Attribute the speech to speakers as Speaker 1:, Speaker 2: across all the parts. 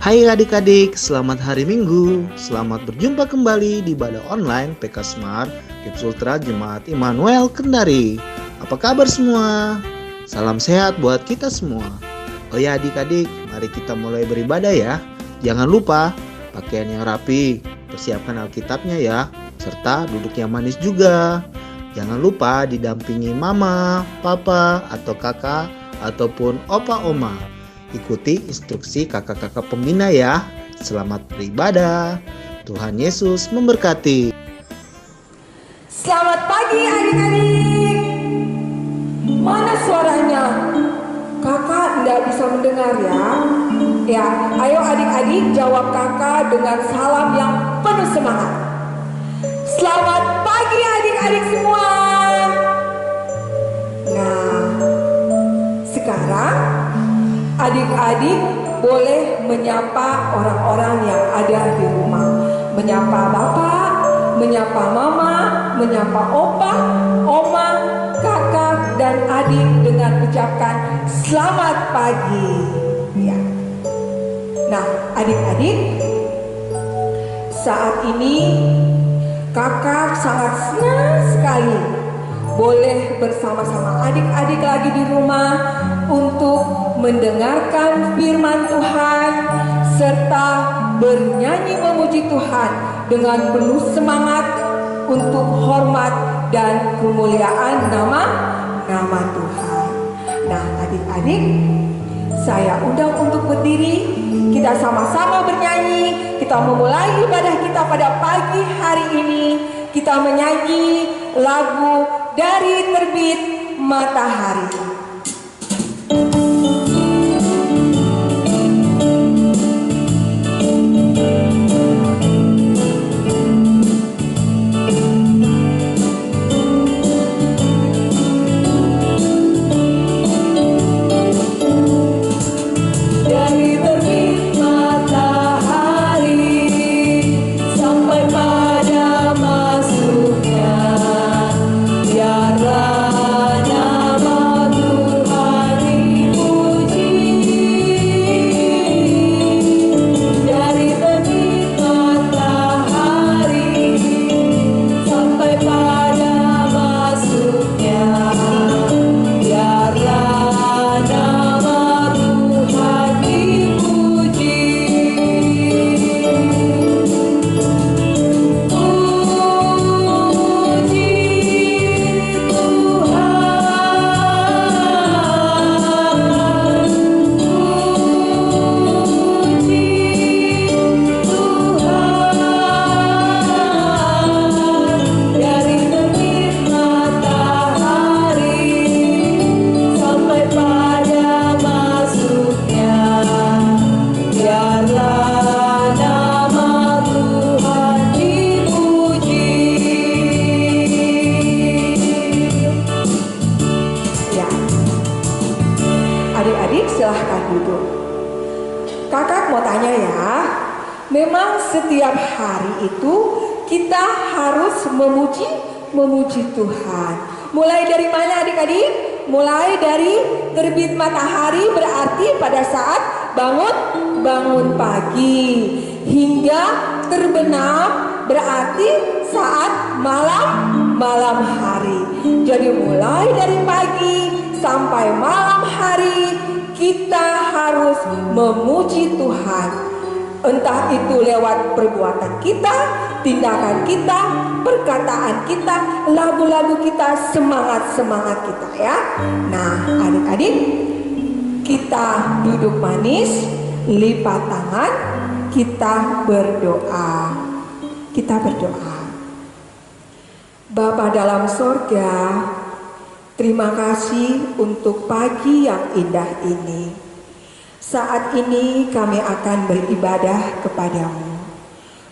Speaker 1: Hai adik-adik, selamat hari Minggu. Selamat berjumpa kembali di ibadah online PK Smart Gips Ultra Jemaat Immanuel Kendari. Apa kabar semua? Salam sehat buat kita semua. Oh ya adik-adik, mari kita mulai beribadah ya. Jangan lupa pakaian yang rapi, persiapkan Alkitabnya ya, serta duduk yang manis juga. Jangan lupa didampingi mama, papa, atau kakak, ataupun opa oma. Ikuti instruksi kakak-kakak pembina ya. Selamat beribadah. Tuhan Yesus memberkati.
Speaker 2: Selamat pagi adik-adik. Mana suaranya? Kakak tidak bisa mendengar ya. Ya, ayo adik-adik jawab kakak dengan salam yang penuh semangat. Selamat pagi adik-adik semua. Nah, sekarang adik-adik boleh menyapa orang-orang yang ada di rumah. Menyapa bapak, menyapa mama, menyapa opa, oma, kakak, dan adik dengan ucapkan selamat pagi. Ya. Nah, adik-adik, saat ini kakak sangat senang sekali boleh bersama-sama adik-adik lagi di rumah untuk mendengarkan firman Tuhan serta bernyanyi memuji Tuhan dengan penuh semangat untuk hormat dan kemuliaan nama Tuhan. Nah adik-adik, saya undang untuk berdiri. Kita sama-sama bernyanyi. Kita memulai ibadah kita pada pagi hari ini. Kita menyanyi lagu Dari Terbit Matahari. Memang setiap hari itu kita harus memuji Tuhan. Mulai dari mana adik-adik? Mulai dari terbit matahari berarti pada saat bangun pagi, hingga terbenam berarti saat malam hari. Jadi mulai dari pagi sampai malam hari kita harus memuji Tuhan. Entah itu lewat perbuatan kita, tindakan kita, perkataan kita, lagu-lagu kita, semangat kita ya. Nah adik-adik, kita duduk manis, lipat tangan, kita berdoa. Bapa dalam sorga, terima kasih untuk pagi yang indah ini. Saat ini kami akan beribadah kepadamu.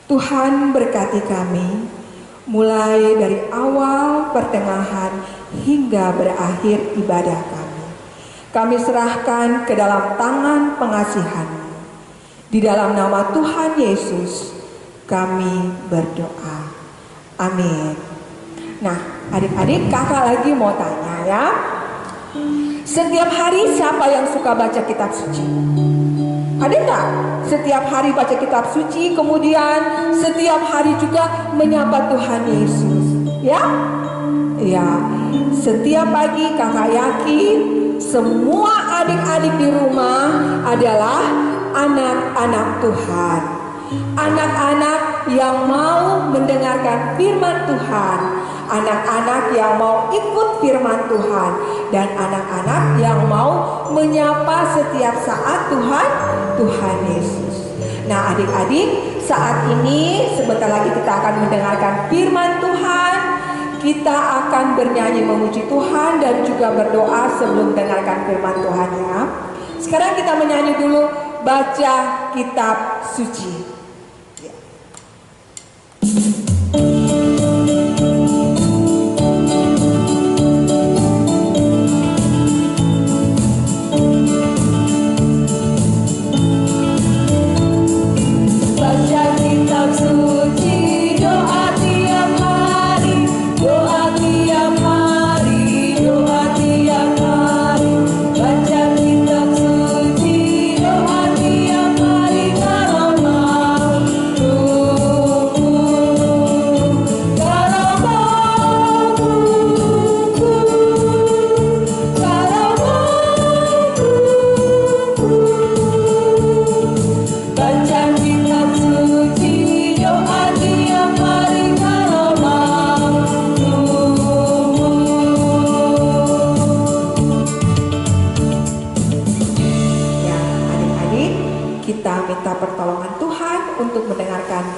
Speaker 2: Tuhan berkati kami, mulai dari awal, pertengahan, hingga berakhir ibadah kami. Kami serahkan ke dalam tangan pengasihan-Mu. Di dalam nama Tuhan Yesus, kami berdoa. Amin. Nah, adik-adik, kakak lagi mau tanya ya. Setiap hari siapa yang suka baca kitab suci? Ada nggak setiap hari baca kitab suci, kemudian setiap hari juga menyapa Tuhan Yesus? Ya? Ya, setiap pagi kakak yakin semua adik-adik di rumah adalah anak-anak Tuhan. Anak-anak yang mau mendengarkan firman Tuhan, anak-anak yang mau ikut firman Tuhan, dan anak-anak yang mau menyapa setiap saat Tuhan Yesus. Nah adik-adik, saat ini sebentar lagi kita akan mendengarkan firman Tuhan. Kita akan bernyanyi memuji Tuhan dan juga berdoa sebelum mendengarkan firman Tuhan ya. Sekarang kita menyanyi dulu, baca kitab suci.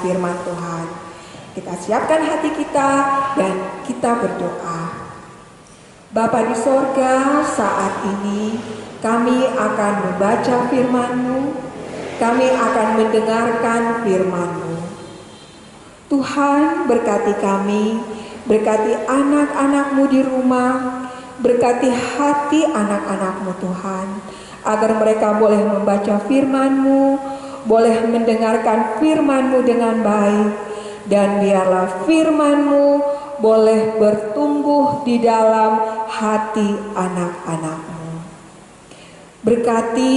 Speaker 2: Firman Tuhan. Kita siapkan hati kita dan kita berdoa. Bapa di sorga, saat ini kami akan membaca firman-Mu, kami akan mendengarkan firman-Mu. Tuhan berkati kami, berkati anak-anak-Mu di rumah, berkati hati anak-anak-Mu Tuhan, agar mereka boleh membaca firman-Mu, boleh mendengarkan firman-Mu dengan baik, dan biarlah firman-Mu boleh bertumbuh di dalam hati anak-anak-Mu. Berkati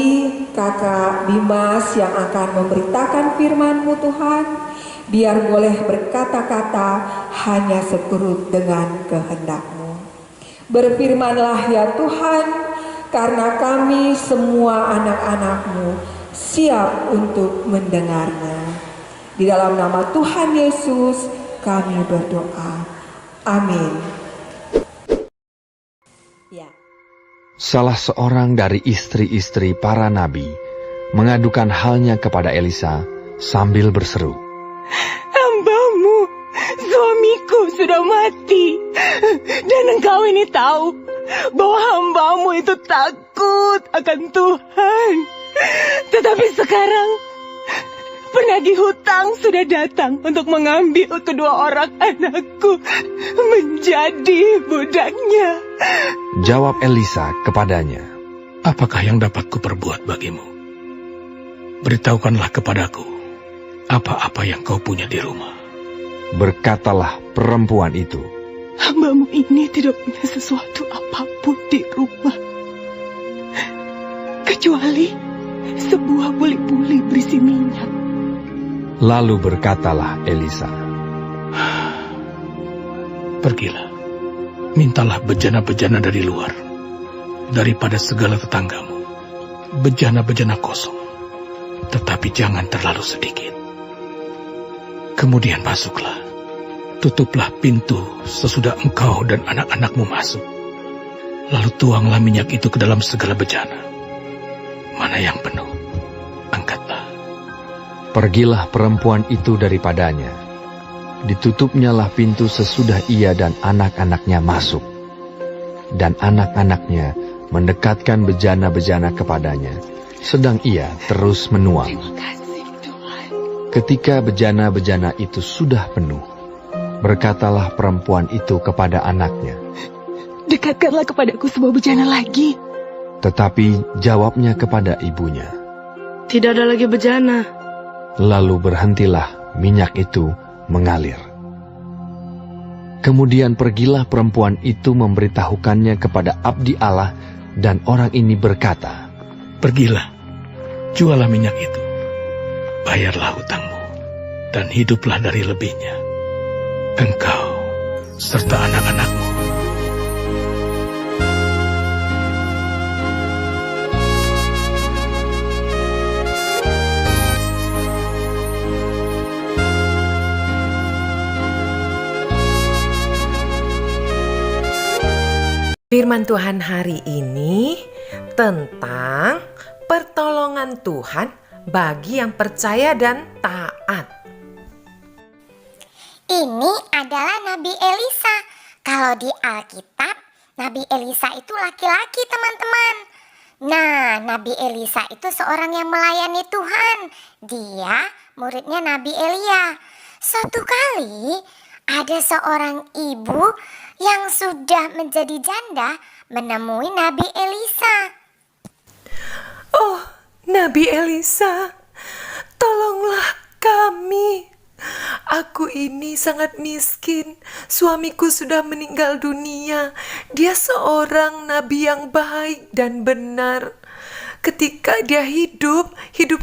Speaker 2: kakak Dimas yang akan memberitakan firman-Mu Tuhan, biar boleh berkata-kata hanya seturut dengan kehendak-Mu. Berfirmanlah ya Tuhan, karena kami semua anak-anak-Mu siap untuk mendengarnya. Di dalam nama Tuhan Yesus kami berdoa. Amin. Ya.
Speaker 3: Salah seorang dari istri-istri para nabi mengadukan halnya kepada Elisa sambil berseru,
Speaker 4: "Hambamu, suamiku sudah mati, dan engkau ini tahu bahwa hambamu itu takut akan Tuhan. Tetapi sekarang penagih hutang sudah datang untuk mengambil kedua orang anakku menjadi budaknya."
Speaker 3: Jawab Elisa kepadanya,
Speaker 5: "Apakah yang dapat kuperbuat bagimu? Beritahukanlah kepadaku apa-apa yang kau punya di rumah."
Speaker 3: Berkatalah perempuan itu,
Speaker 4: "Hambamu ini tidak punya sesuatu apapun di rumah, kecuali sebuah buli-buli berisi minyak."
Speaker 3: Lalu berkatalah Elisa,
Speaker 5: "Pergilah, mintalah bejana-bejana dari luar, daripada segala tetanggamu, bejana-bejana kosong, tetapi jangan terlalu sedikit. Kemudian masuklah, tutuplah pintu sesudah engkau dan anak-anakmu masuk. Lalu tuanglah minyak itu ke dalam segala bejana. Mana yang penuh, angkatlah."
Speaker 3: Pergilah perempuan itu daripadanya. Ditutupnyalah pintu sesudah ia dan anak-anaknya masuk. Dan anak-anaknya mendekatkan bejana-bejana kepadanya, sedang ia terus menuang.
Speaker 4: Terima kasih Tuhan.
Speaker 3: Ketika bejana-bejana itu sudah penuh, berkatalah perempuan itu kepada anaknya,
Speaker 4: "Dekatkanlah kepadaku sebuah bejana lagi."
Speaker 3: Tetapi jawabnya kepada ibunya,
Speaker 6: "Tidak ada lagi bejana."
Speaker 3: Lalu berhentilah minyak itu mengalir. Kemudian pergilah perempuan itu memberitahukannya kepada abdi Allah, dan orang ini berkata,
Speaker 5: "Pergilah, Jualah minyak itu, bayarlah hutangmu, dan hiduplah dari lebihnya, engkau serta anak-anakmu.
Speaker 7: Firman Tuhan hari ini tentang pertolongan Tuhan bagi yang percaya dan taat.
Speaker 8: Ini adalah Nabi Elisa. Kalau di Alkitab, Nabi Elisa itu laki-laki, teman-teman. Nah, Nabi Elisa itu seorang yang melayani Tuhan. Dia muridnya Nabi Elia. Suatu kali ada seorang ibu yang sudah menjadi janda menemui Nabi Elisa.
Speaker 7: Oh, Nabi Elisa, tolonglah kami. Aku ini sangat miskin. Suamiku sudah meninggal dunia. Dia seorang nabi yang baik dan benar. Ketika dia hidup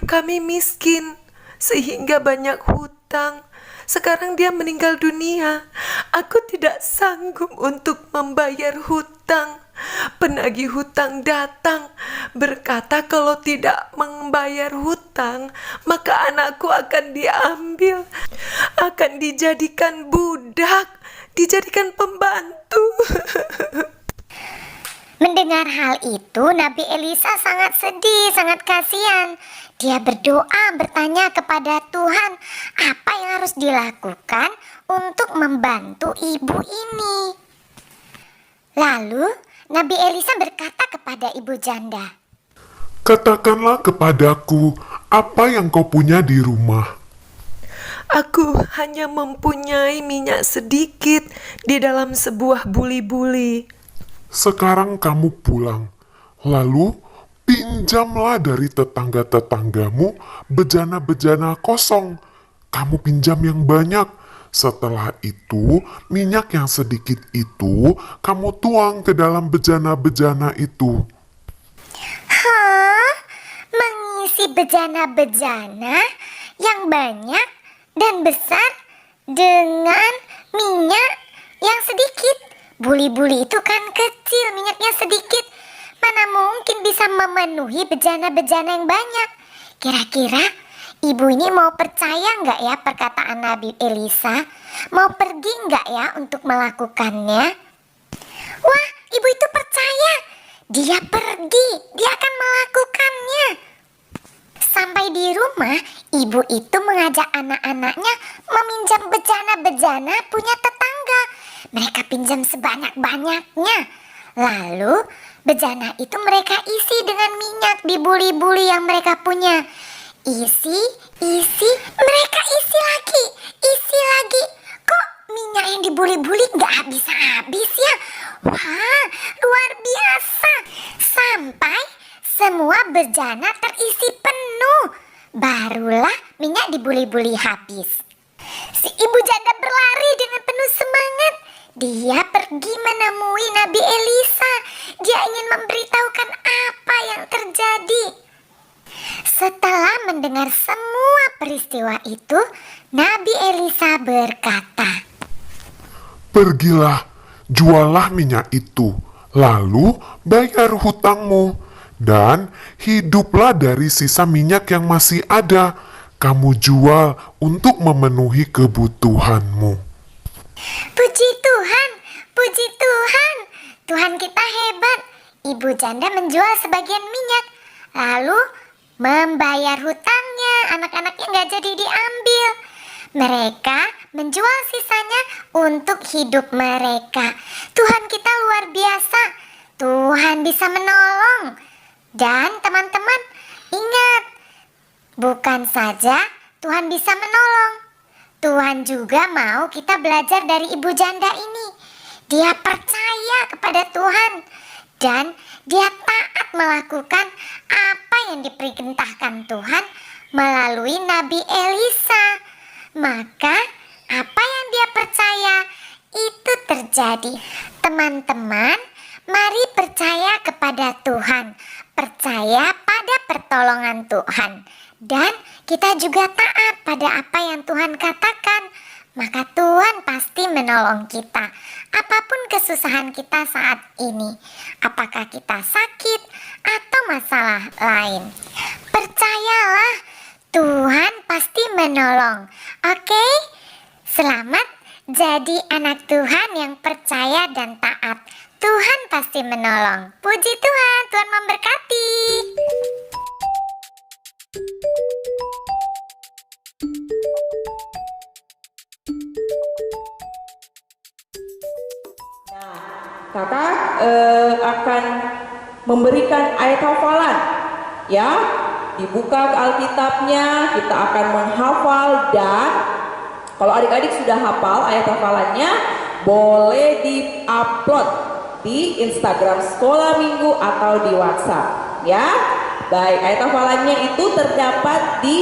Speaker 7: kami miskin, sehingga banyak hutang. Sekarang dia meninggal dunia. Aku tidak sanggup untuk membayar hutang. Penagih hutang datang berkata kalau tidak membayar hutang, maka anakku akan diambil, akan dijadikan budak, dijadikan pembantu.
Speaker 8: Mendengar hal itu, Nabi Elisa sangat sedih, sangat kasihan. Dia berdoa, bertanya kepada Tuhan, apa yang harus dilakukan untuk membantu ibu ini. Lalu, Nabi Elisa berkata kepada ibu janda,
Speaker 9: "Katakanlah kepadaku, apa yang kau punya di rumah?"
Speaker 7: Aku hanya mempunyai minyak sedikit di dalam sebuah buli-buli.
Speaker 9: "Sekarang kamu pulang, lalu pinjamlah dari tetangga-tetanggamu bejana-bejana kosong. Kamu pinjam yang banyak. Setelah itu, minyak yang sedikit itu kamu tuang ke dalam bejana-bejana itu."
Speaker 8: "Hah? Mengisi bejana-bejana yang banyak dan besar dengan minyak yang sedikit? Buli-buli itu kan kecil, minyaknya sedikit. Mana mungkin bisa memenuhi bejana-bejana yang banyak?" Kira-kira ibu ini mau percaya nggak ya perkataan Nabi Elisa? Mau pergi nggak ya untuk melakukannya? Wah, ibu itu percaya. Dia pergi, dia akan melakukannya. Sampai di rumah, ibu itu mengajak anak-anaknya meminjam bejana-bejana punya tetangga. Mereka pinjam sebanyak-banyaknya. Lalu, bejana itu mereka isi dengan minyak di buli-buli yang mereka punya. Isi, mereka isi lagi. Kok minyak yang di buli-buli nggak habis-habis ya? Wah, luar biasa. Sampai semua bejana terisi penuh. Barulah minyak di buli-buli habis. Si ibu janda berlari dengan penuh semangat. Dia pergi menemui Nabi Elisa. Dia ingin memberitahukan apa yang terjadi. Setelah mendengar semua peristiwa itu, Nabi Elisa berkata,
Speaker 9: "Pergilah, jualah minyak itu, lalu bayar hutangmu, dan hiduplah dari sisa minyak yang masih ada. Kamu jual untuk memenuhi kebutuhanmu."
Speaker 8: Puji Tuhan, puji Tuhan. Tuhan kita hebat. Ibu janda menjual sebagian minyak, lalu membayar hutangnya. Anak-anaknya nggak jadi diambil. Mereka menjual sisanya untuk hidup mereka. Tuhan kita luar biasa. Tuhan bisa menolong. Dan teman-teman, ingat, bukan saja Tuhan bisa menolong, Tuhan juga mau kita belajar dari ibu janda ini. Dia percaya kepada Tuhan dan dia taat melakukan apa yang diperintahkan Tuhan melalui Nabi Elisa. Maka apa yang dia percaya itu terjadi. Teman-teman, mari percaya kepada Tuhan. Percaya pada ada pertolongan Tuhan dan kita juga taat pada apa yang Tuhan katakan, maka Tuhan pasti menolong kita. Apapun kesusahan kita saat ini, apakah kita sakit atau masalah lain, percayalah Tuhan pasti menolong. Oke? Selamat jadi anak Tuhan yang percaya dan taat. Tuhan pasti menolong. Puji Tuhan, Tuhan memberkati.
Speaker 2: Kakak akan memberikan ayat hafalan, ya. Dibuka ke Alkitabnya, kita akan menghafal, dan kalau adik-adik sudah hafal ayat hafalannya, boleh di-upload di Instagram Sekolah Minggu atau di WhatsApp, ya. Baik, ayat hafalannya itu terdapat di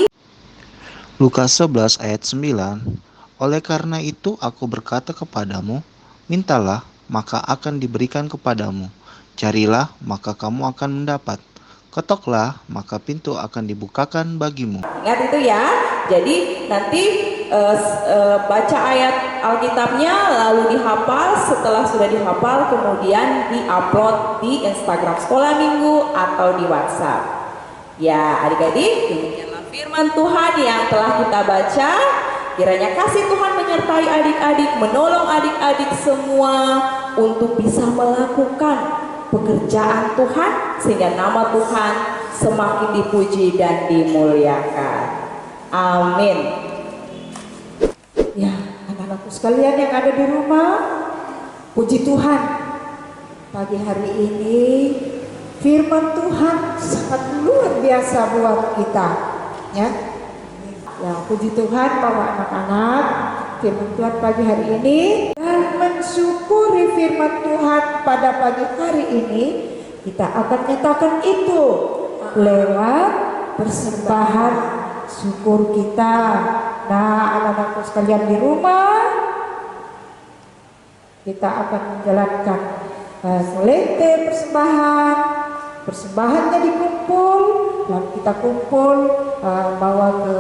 Speaker 1: Lukas 11 ayat 9. Oleh karena itu aku berkata kepadamu, mintalah maka akan diberikan kepadamu, carilah maka kamu akan mendapat, ketoklah maka pintu akan dibukakan bagimu.
Speaker 2: Ingat itu ya. Jadi nanti baca ayat Alkitabnya lalu dihafal. Setelah sudah dihafal kemudian diupload di Instagram Sekolah Minggu atau di WhatsApp. Ya adik-adik, demikianlah firman Tuhan yang telah kita baca. Kiranya kasih Tuhan menyertai adik-adik, menolong adik-adik semua untuk bisa melakukan pekerjaan Tuhan sehingga nama Tuhan semakin dipuji dan dimuliakan. Amin. Ya, anak-anakku sekalian yang ada di rumah, puji Tuhan. Pagi hari ini firman Tuhan sangat luar biasa buat kita, ya. Ya, puji Tuhan bahwa anak-anak firman Tuhan pagi hari ini dan mensyukuri firman Tuhan pada pagi hari ini, kita akan nyatakan itu lewat persembahan syukur kita. Nah, anak-anakku sekalian di rumah, kita akan menjalankan selete persembahan. Persembahannya dikumpul, lalu kita kumpul bawa ke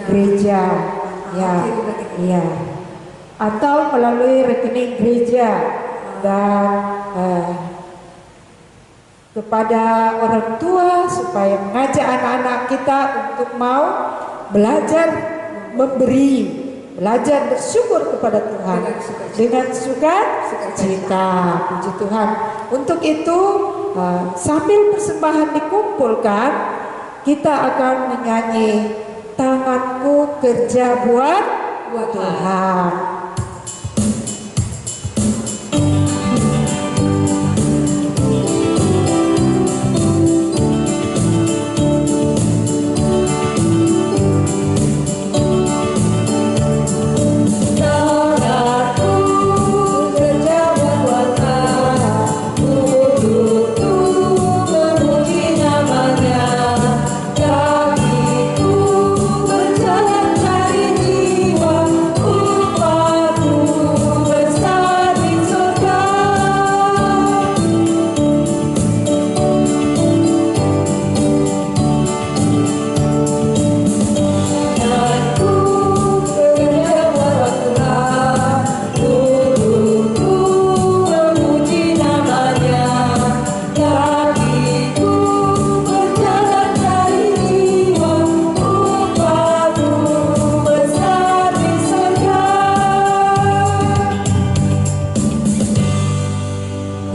Speaker 2: gereja, ya, atau melalui rekening gereja, dan kepada orang tua supaya mengajak anak-anak kita untuk mau belajar memberi, belajar bersyukur kepada Tuhan dengan sukacita. Puji Tuhan. Untuk itu sambil persembahan dikumpulkan, kita akan menyanyi tanganku kerja buat Tuhan.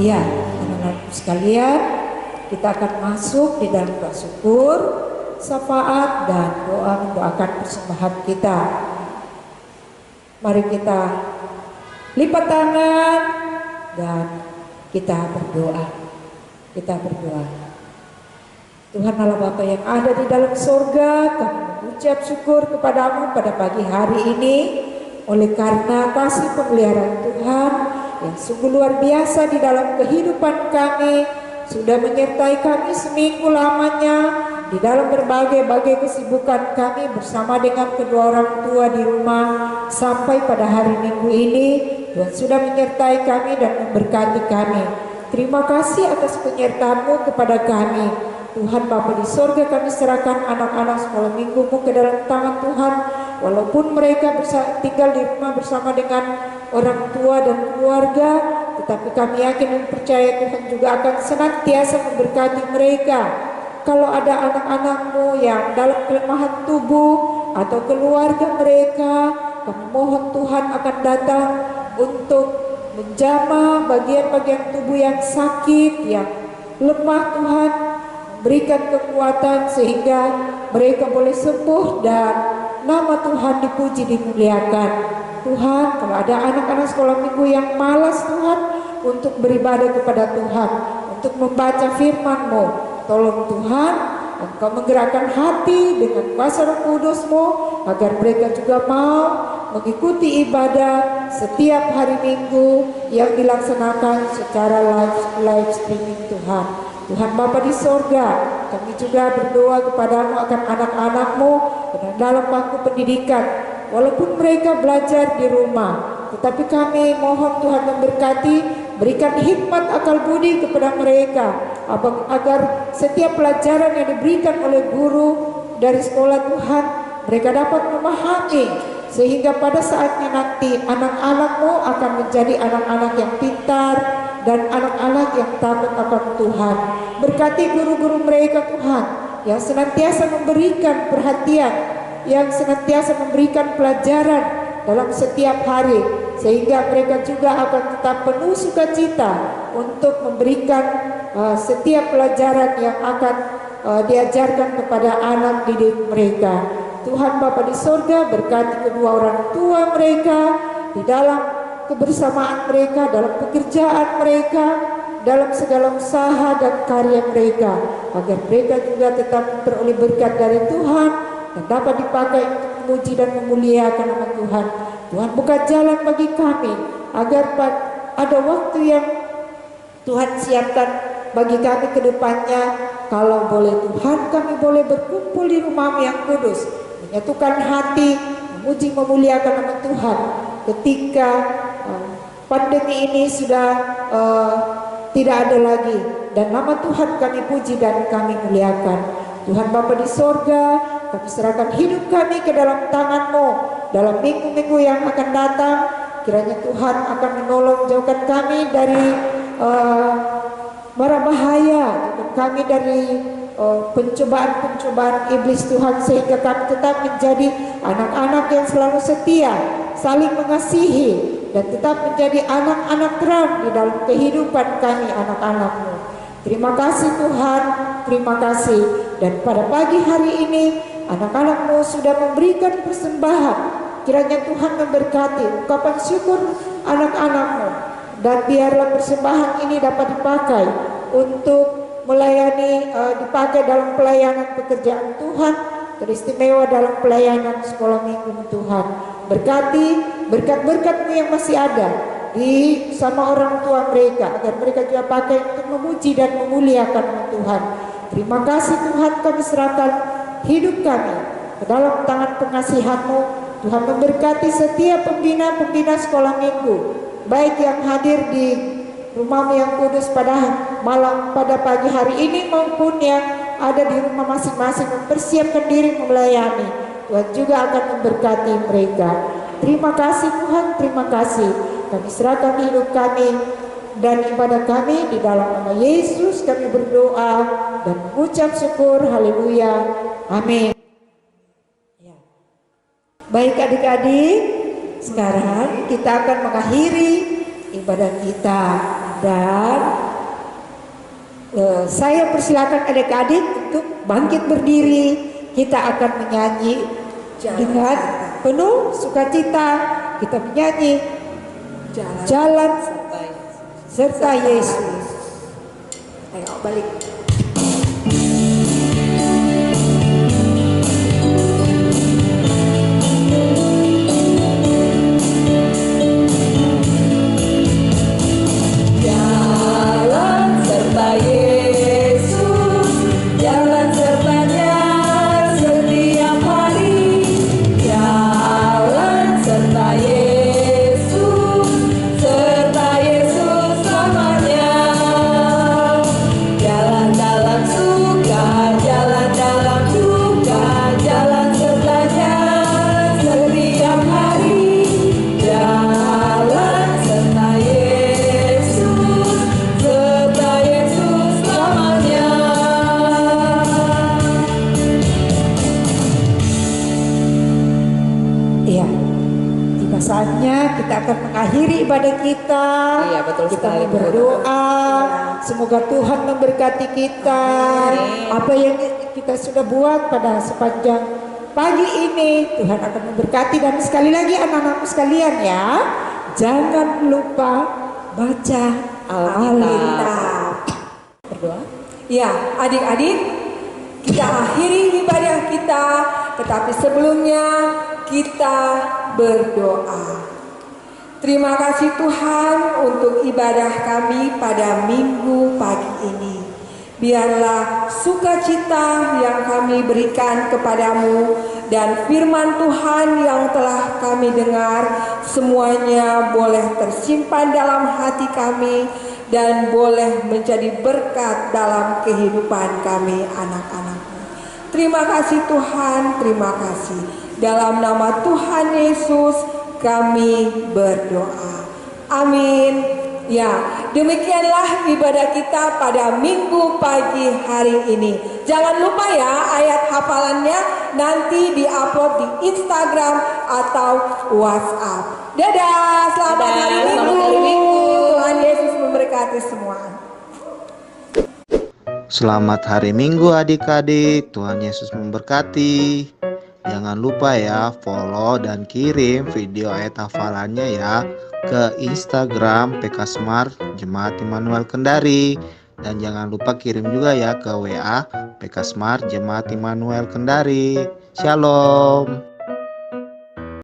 Speaker 2: Ya, anak-anakku sekalian, kita akan masuk di dalam doa syukur, syafaat, dan doa mendoakan persembahan kita. Mari kita lipat tangan dan kita berdoa. Kita berdoa. Tuhan Allah Bapa yang ada di dalam surga, kami mengucap syukur kepadamu pada pagi hari ini oleh karena kasih pemeliharaan Tuhan yang sungguh luar biasa di dalam kehidupan kami, sudah menyertai kami seminggu lamanya di dalam berbagai kesibukan kami bersama dengan kedua orang tua di rumah. Sampai pada hari Minggu ini Tuhan sudah menyertai kami dan memberkati kami. Terima kasih atas penyertaan-Mu kepada kami. Tuhan Bapa di sorga, kami serahkan anak-anak sekolah minggu-Mu ke dalam tangan Tuhan. Walaupun mereka tinggal di rumah bersama dengan orang tua dan keluarga, tetapi kami yakin dan percaya Tuhan juga akan senantiasa memberkati mereka. Kalau ada anak-anak-Mu yang dalam kelemahan tubuh atau keluarga mereka, kami mohon Tuhan akan datang untuk menjamah bagian-bagian tubuh yang sakit, yang lemah. Tuhan berikan kekuatan sehingga mereka boleh sembuh dan nama Tuhan dipuji, dimuliakan. Tuhan, kalau ada anak-anak sekolah minggu yang malas Tuhan untuk beribadah kepada Tuhan, untuk membaca firman-Mu, tolong Tuhan Engkau menggerakkan hati dengan kuasa Roh Kudus-Mu agar mereka juga mau mengikuti ibadah setiap hari Minggu yang dilaksanakan secara live streaming. Tuhan Bapa di sorga, kami juga berdoa kepadamu akan anak-anak-Mu dalam bangku pendidikan. Walaupun mereka belajar di rumah, tetapi kami mohon Tuhan memberkati, berikan hikmat akal budi kepada mereka, agar setiap pelajaran yang diberikan oleh guru dari sekolah Tuhan, mereka dapat memahami, sehingga pada saatnya nanti anak-anak-Mu akan menjadi anak-anak yang pintar dan anak-anak yang takut akan Tuhan. Berkati guru-guru mereka Tuhan, yang senantiasa memberikan perhatian, yang senantiasa memberikan pelajaran dalam setiap hari, sehingga mereka juga akan tetap penuh sukacita untuk memberikan setiap pelajaran yang akan diajarkan kepada anak didik mereka. Tuhan Bapa di sorga, berkati kedua orang tua mereka di dalam kebersamaan mereka, dalam pekerjaan mereka, dalam segala usaha dan karya mereka, agar mereka juga tetap memperoleh berkat dari Tuhan dan dapat dipakai untuk memuji dan memuliakan nama Tuhan. Tuhan buka jalan bagi kami agar ada waktu yang Tuhan siapkan bagi kami ke depannya. Kalau boleh Tuhan, kami boleh berkumpul di rumah-Mu yang kudus, menyatukan hati, memuji memuliakan nama Tuhan ketika pandemi ini sudah tidak ada lagi, dan nama Tuhan kami puji dan kami muliakan. Tuhan Bapa di sorga, kami serahkan hidup kami ke dalam tangan-Mu dalam minggu-minggu yang akan datang. Kiranya Tuhan akan menolong, jauhkan kami dari mara bahaya, jauhkan kami dari pencobaan-pencobaan iblis Tuhan, sehingga kami tetap menjadi anak-anak yang selalu setia, saling mengasihi, dan tetap menjadi anak-anak terang di dalam kehidupan kami, anak-anak-Mu. Terima kasih Tuhan, terima kasih. Dan pada pagi hari ini anak-anak-Mu sudah memberikan persembahan. Kiranya Tuhan memberkati ungkapan syukur anak-anak-Mu, dan biarlah persembahan ini dapat dipakai untuk melayani, dipakai dalam pelayanan pekerjaan Tuhan, teristimewa dalam pelayanan sekolah minggu Tuhan. Berkati berkat-berkat-Mu yang masih ada di sama orang tua mereka, agar mereka juga pakai untuk memuji dan memuliakan Tuhan. Terima kasih Tuhan, kami serahkan hidup kami ke dalam tangan pengasihan-Mu. Tuhan memberkati setiap pembina-pembina sekolah minggu, baik yang hadir di rumah-Mu yang kudus pada pagi hari ini, maupun yang ada di rumah masing-masing mempersiapkan diri melayani. Tuhan juga akan memberkati mereka. Terima kasih Tuhan, terima kasih. Kami serahkan hidup kami dan ibadah kami di dalam nama Yesus kami berdoa dan mengucap syukur. Haleluya, amin. Baik adik-adik, sekarang kita akan mengakhiri ibadah kita, dan saya persilakan adik-adik untuk bangkit berdiri. Kita akan menyanyi dengan penuh sukacita. Kita menyanyi jalan serta Yesus. Ayo balik.
Speaker 10: Jalan dalam
Speaker 2: saatnya kita akan mengakhiri ibadah kita.
Speaker 10: Iya, betul
Speaker 2: Kita
Speaker 10: sekali, Bu.
Speaker 2: berdoa, semoga Tuhan memberkati kita. Apa yang kita sudah buat pada sepanjang pagi ini, Tuhan akan memberkati. Dan sekali lagi anak-anakku sekalian ya, jangan lupa baca Alkitab.
Speaker 10: Berdoa.
Speaker 2: Ya, adik-adik, kita akhiri ibadah kita, tetapi sebelumnya kita berdoa. Terima kasih Tuhan untuk ibadah kami pada minggu pagi ini. Biarlah sukacita yang kami berikan kepadamu dan firman Tuhan yang telah kami dengar semuanya boleh tersimpan dalam hati kami dan boleh menjadi berkat dalam kehidupan kami anak-anakmu. Terima kasih Tuhan, terima kasih. Dalam nama Tuhan Yesus kami berdoa. Amin. Ya, demikianlah ibadah kita pada minggu pagi hari ini. Jangan lupa ya, ayat hafalannya nanti diupload di Instagram atau WhatsApp. Dadah, selamat hari Minggu. Tuhan Yesus memberkati semua.
Speaker 1: Selamat hari Minggu adik-adik, Tuhan Yesus memberkati. Jangan lupa ya follow dan kirim video ayat hafalannya ya ke Instagram PK Smart Jemaat Immanuel Kendari. Dan jangan lupa kirim juga ya ke WA PK Smart Jemaat Immanuel Kendari. Shalom.